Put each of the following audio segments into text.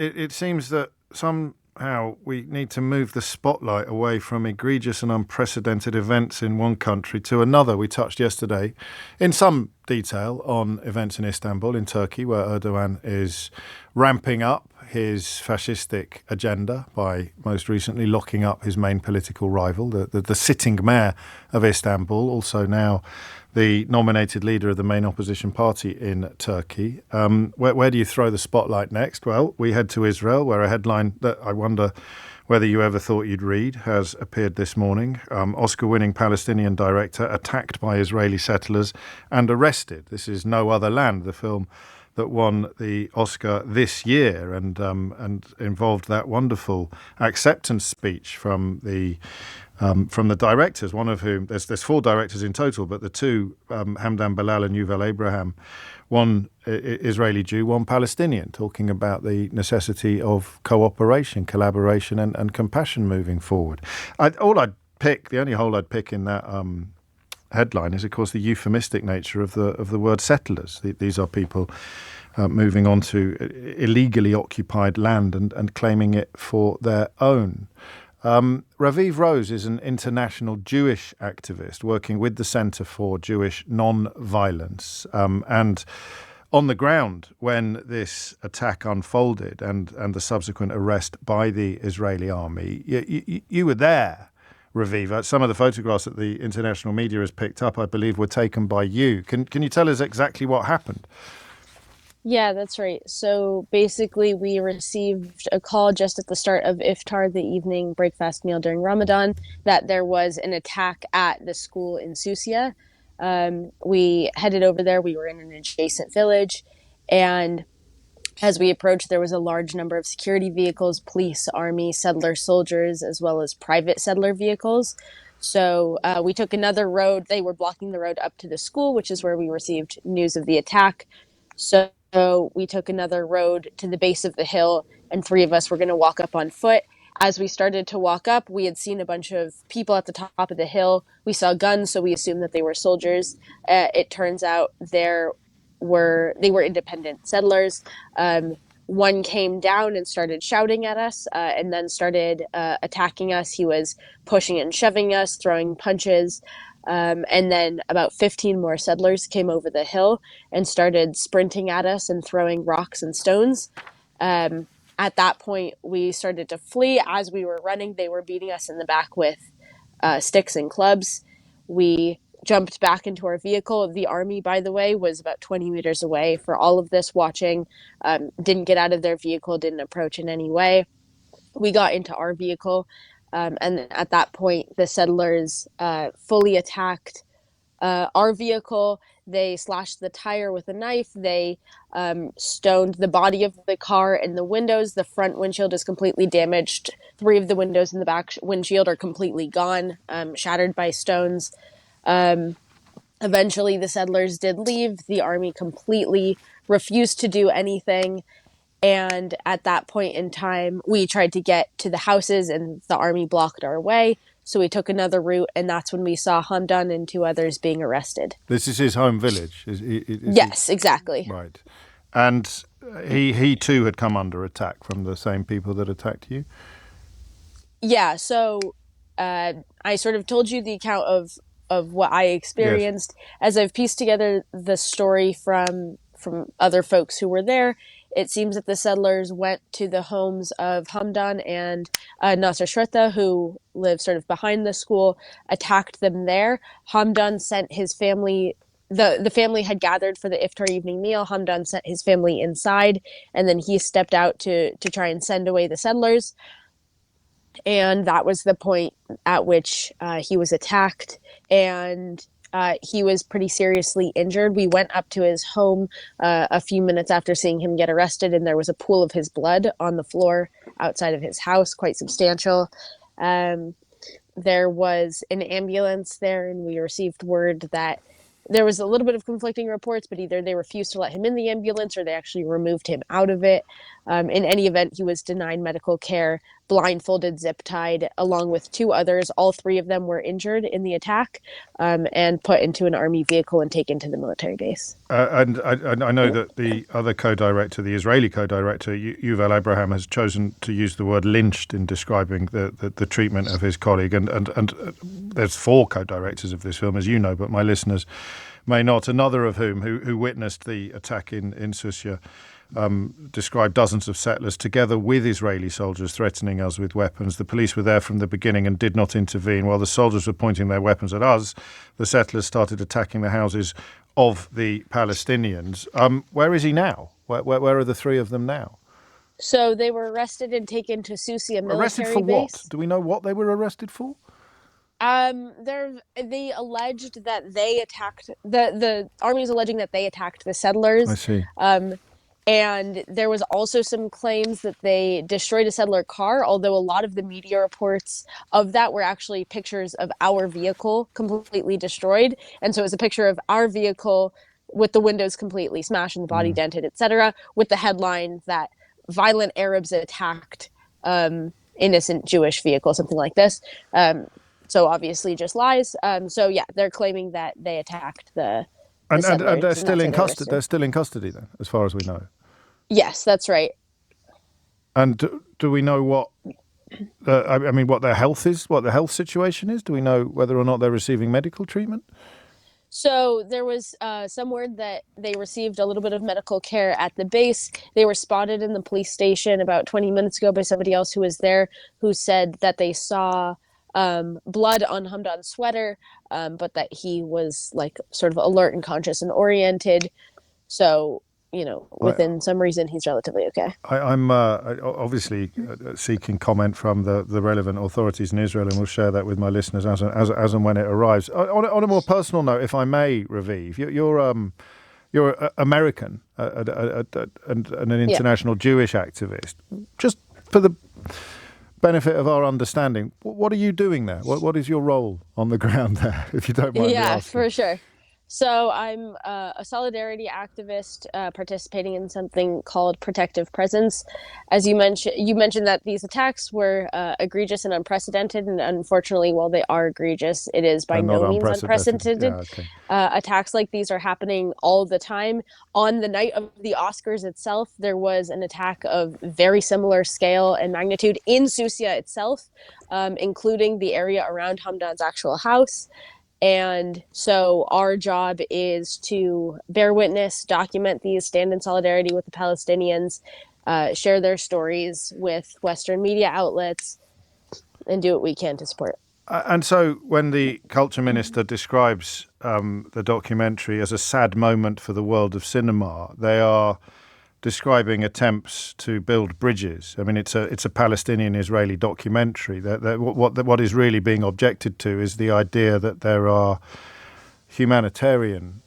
it seems that somehow we need to move the spotlight away from egregious and unprecedented events in one country to another. We touched yesterday in some detail on events in Istanbul, in Turkey, where Erdogan is ramping up his fascistic agenda by most recently locking up his main political rival, the sitting mayor of Istanbul, also now the nominated leader of the main opposition party in Turkey. Where do you throw the spotlight next? Well, we head to Israel, where a headline that I wonder whether you ever thought you'd read has appeared this morning. Oscar-winning Palestinian director attacked by Israeli settlers and arrested. This is No Other Land, the film that won the Oscar this year and involved that wonderful acceptance speech from the directors, one of whom, there's four directors in total, but the two, Hamdan Ballal and Yuval Abraham, one Israeli Jew, one Palestinian, talking about the necessity of cooperation, collaboration and compassion moving forward. The only hole I'd pick in that headline is, of course, the euphemistic nature of the word settlers. These are people moving on to illegally occupied land and claiming it for their own. Raviv Rose is an international Jewish activist working with the Centre for Jewish Non-Violence. And on the ground, when this attack unfolded and the subsequent arrest by the Israeli army, you were there, Raviv. Some of the photographs that the international media has picked up, I believe, were taken by you. Can you tell us exactly what happened? Yeah, that's right. So basically, we received a call just at the start of Iftar, the evening breakfast meal during Ramadan, that there was an attack at the school in Susia. We headed over there. We were in an adjacent village. And as we approached, there was a large number of security vehicles, police, army, settler soldiers, as well as private settler vehicles. So we took another road. They were blocking the road up to the school, which is where we received news of the attack. So we took another road to the base of the hill, and three of us were going to walk up on foot. As we started to walk up, we had seen a bunch of people at the top of the hill. We saw guns, so we assumed that they were soldiers. It turns out they were independent settlers. One came down and started shouting at us, and then started attacking us. He was pushing and shoving us, throwing punches. And then about 15 more settlers came over the hill and started sprinting at us and throwing rocks and stones. At that point, we started to flee. As we were running, they were beating us in the back with sticks and clubs. We jumped back into our vehicle. The army, by the way, was about 20 meters away for all of this, watching. Didn't get out of their vehicle, didn't approach in any way. We got into our vehicle. And at that point, the settlers fully attacked our vehicle. They slashed the tire with a knife. They stoned the body of the car and the windows. The front windshield is completely damaged. Three of the windows in the back windshield are completely gone, shattered by stones. Eventually, the settlers did leave. The army completely refused to do anything. And at that point in time, we tried to get to the houses and the army blocked our way. So we took another route, and that's when we saw Hamdan and two others being arrested. This is his home village. Yes, exactly. Right. And he too had come under attack from the same people that attacked you? Yeah, so I sort of told you the account of what I experienced. Yes. As I've pieced together the story from other folks who were there, it seems that the settlers went to the homes of Hamdan and Nasser Shrita, who live sort of behind the school, attacked them there. Hamdan sent his family, the family had gathered for the iftar evening meal. Hamdan sent his family inside, and then he stepped out to try and send away the settlers. And that was the point at which he was attacked, and he was pretty seriously injured. We went up to his home a few minutes after seeing him get arrested, and there was a pool of his blood on the floor outside of his house, quite substantial. There was an ambulance there, and we received word that there was a little bit of conflicting reports, but either they refused to let him in the ambulance or they actually removed him out of it. In any event, he was denied medical care, blindfolded, zip tied, along with two others. All three of them were injured in the attack, and put into an army vehicle and taken to the military base. And I know that the other co-director, the Israeli co-director, Yuval Abraham, has chosen to use the word lynched in describing the treatment of his colleague. And there's four co-directors of this film, as you know, but my listeners may not. Another of whom, who witnessed the attack in Susia, described dozens of settlers together with Israeli soldiers threatening us with weapons. The police were there from the beginning and did not intervene. While the soldiers were pointing their weapons at us, the settlers started attacking the houses of the Palestinians. Where is he now? Where are the three of them now? So they were arrested and taken to Susia military arrested for base. What? Do we know what they were arrested for? They alleged that they attacked the army is alleging that they attacked the settlers. I see. And there was also some claims that they destroyed a settler car, although a lot of the media reports of that were actually pictures of our vehicle completely destroyed. And so it was a picture of our vehicle with the windows completely smashed and the body dented, etc., with the headline that violent Arabs attacked innocent Jewish vehicle, something like this. So obviously just lies. So yeah, they're claiming that they attacked the and they're still in custody. They're still in custody then, as far as we know. Yes, that's right. And do we know what? What their health is, what their health situation is? Do we know whether or not they're receiving medical treatment? So there was some word that they received a little bit of medical care at the base. They were spotted in the police station about 20 minutes ago by somebody else who was there, who said that they saw blood on Hamdan's sweater, but that he was like sort of alert and conscious and oriented. So, within some reason, he's relatively okay. I'm obviously seeking comment from the relevant authorities in Israel, and we'll share that with my listeners as and when it arrives. On a more personal note, if I may, Raviv, you're American and an international Jewish activist. Just for the benefit of our understanding, what are you doing there? What is your role on the ground there, if you don't mind me asking? Yeah, for sure. So I'm a solidarity activist participating in something called Protective Presence. As you mentioned that these attacks were egregious and unprecedented, and unfortunately, while they are egregious, it is by no means unprecedented. Yeah, okay. Attacks like these are happening all the time. On the night of the Oscars itself, there was an attack of very similar scale and magnitude in Susia itself, including the area around Hamdan's actual house. And so our job is to bear witness, document these, stand in solidarity with the Palestinians, share their stories with Western media outlets, and do what we can to support. And so when the culture minister describes the documentary as a sad moment for the world of cinema, they are describing attempts to build bridges. I mean, it's a Palestinian-Israeli documentary. What is really being objected to is the idea that there are humanitarian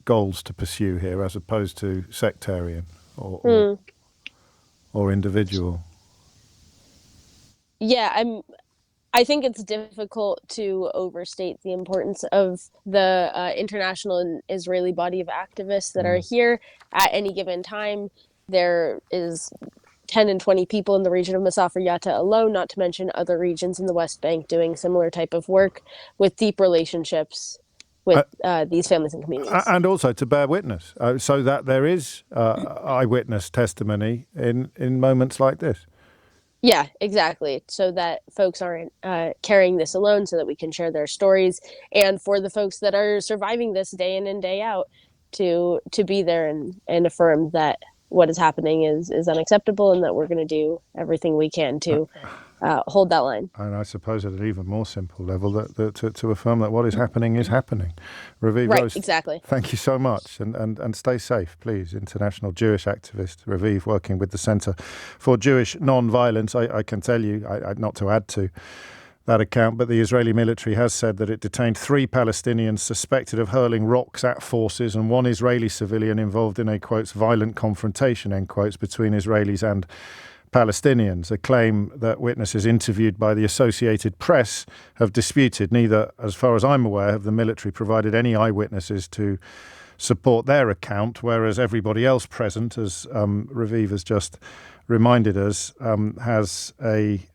goals to pursue here, as opposed to sectarian or individual. Yeah, I think it's difficult to overstate the importance of the international and Israeli body of activists that are here at any given time. There is 10 and 20 people in the region of Masafer Yatta alone, not to mention other regions in the West Bank doing similar type of work with deep relationships with these families and communities. And also to bear witness, so that there is eyewitness testimony in moments like this. Yeah, exactly. So that folks aren't carrying this alone, so that we can share their stories, and for the folks that are surviving this day in and day out to be there and affirm that what is happening is unacceptable, and that we're going to do everything we can to hold that line. And I suppose at an even more simple level, that to affirm that what is happening is happening. Raviv Rose, exactly. Thank you so much, and stay safe, please. International Jewish activist Raviv, working with the Centre for Jewish Non-Violence. I can tell you, not to add to that account, but the Israeli military has said that it detained 3 Palestinians suspected of hurling rocks at forces and 1 Israeli civilian involved in a, quotes, violent confrontation, end quotes, between Israelis and Palestinians, a claim that witnesses interviewed by the Associated Press have disputed. Neither, as far as I'm aware, have the military provided any eyewitnesses to support their account, whereas everybody else present, as Raviv has just reminded us, has an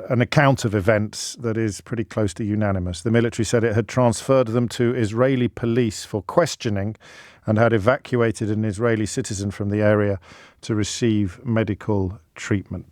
account of events that is pretty close to unanimous. The military said it had transferred them to Israeli police for questioning and had evacuated an Israeli citizen from the area to receive medical treatment.